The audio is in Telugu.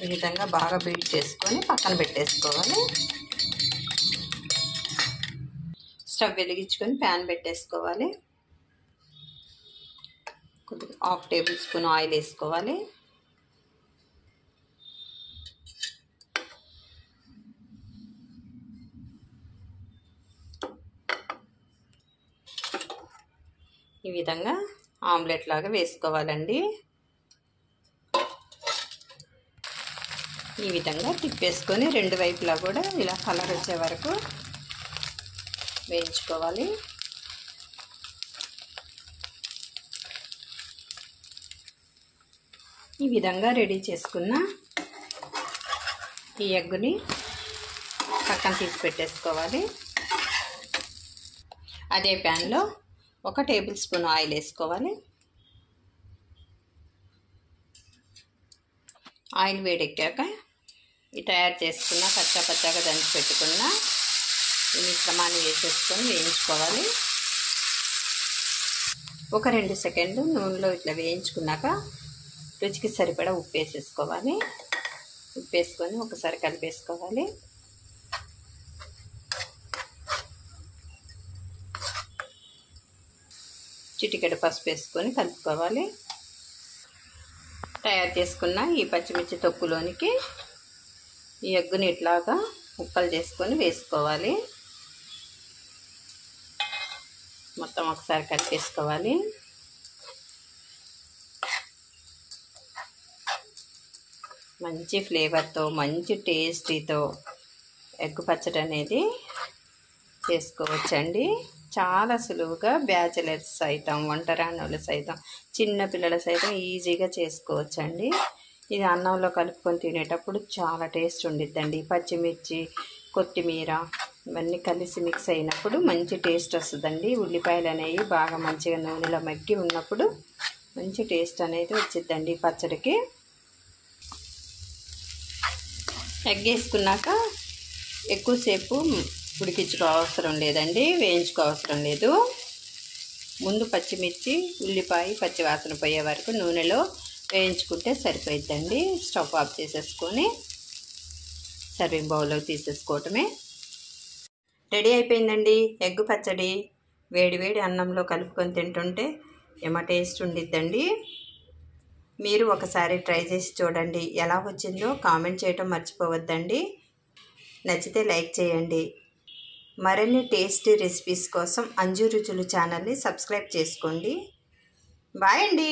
ఈ విధంగా బాగా బీట్ చేసుకొని పక్కన పెట్టేసుకోవాలి. స్టవ్ వెలిగించుకొని ప్యాన్ పెట్టేసుకోవాలి. కొద్దిగా 1/2 టేబుల్ స్పూన్ ఆయిల్ వేసుకోవాలి. ఈ విధంగా ఆమ్లెట్ లాగా వేసుకోవాలండి. ఈ విధంగా తిప్పేసుకొని రెండు వైపులా కూడా ఇలా కలర్ వచ్చే వరకు వేయించుకోవాలి. ఈ విధంగా రెడీ చేసుకున్న ఈ ఎగ్గుని పక్కన తీసి పెట్టేసుకోవాలి. అదే ప్యాన్లో 1 టేబుల్ స్పూన్ ఆయిల్ వేసుకోవాలి. ఆయిల్ వేడెక్కాక ఈ తయారు చేసుకున్న పచ్చగా దంచి పెట్టుకున్న ఈ మిశ్రమాన్ని వేసేసుకొని వేయించుకోవాలి. 1-2 సెకండ్లు నూనెలో ఇట్లా వేయించుకున్నాక రుచికి సరిపడా ఉప్పు వేసేసుకోవాలి. ఉప్పు వేసుకొని ఒకసారి కలిపేసుకోవాలి. చిటికెడు పసుపు వేసుకొని కలుపుకోవాలి. తయారు చేసుకున్న ఈ పచ్చిమిర్చి తొక్కులోనికి ఈ ఎగ్గుని ఇట్లాగా ముక్కలు చేసుకొని వేసుకోవాలి. మొత్తం ఒకసారి కలిపేసుకోవాలి. మంచి ఫ్లేవర్తో మంచి టేస్టీతో ఎగ్ పచ్చడి అనేది చేసుకోవచ్చండి. చాలా సులువుగా బ్యాచిలర్స్ సైతం, వంటరానోళ్ళు సైతం, చిన్న పిల్లల సైతం ఈజీగా చేసుకోవచ్చండి. ఇది అన్నంలో కలుపుకొని తినేటప్పుడు చాలా టేస్ట్ ఉండిద్దండి. పచ్చిమిర్చి, కొత్తిమీర ఇవన్నీ కలిసి మిక్స్ అయినప్పుడు మంచి టేస్ట్ వస్తుందండి. ఉల్లిపాయలు అనేవి బాగా మంచిగా నూనెలో మగ్గి ఉన్నప్పుడు మంచి టేస్ట్ అనేది వచ్చిద్దండి పచ్చడికి. ఎగ్ వేసుకున్నాక ఎక్కువసేపు ఉడికించుకోవసరం లేదండి, వేయించుకోవసరం లేదు. ముందు పచ్చిమిర్చి, ఉల్లిపాయ పచ్చివాసన పోయే వరకు నూనెలో వేయించుకుంటే సరిపోయిద్దండి. స్టవ్ ఆఫ్ చేసేసుకొని సర్వింగ్ బౌల్లో తీసేసుకోవటమే. రెడీ అయిపోయిందండి ఎగ్ పచ్చడి. వేడివేడి అన్నంలో కలుపుకొని తింటుంటే ఏమ టేస్ట్ ఉండిద్దండి. మీరు ఒకసారి ట్రై చేసి చూడండి. ఎలా వచ్చిందో కామెంట్ చేయటం మర్చిపోవద్దండి. నచ్చితే లైక్ చేయండి. మరిన్ని టేస్టీ రెసిపీస్ కోసం అంజు రుచులు ఛానల్ని సబ్స్క్రైబ్ చేసుకోండి. బాయ్ అండి.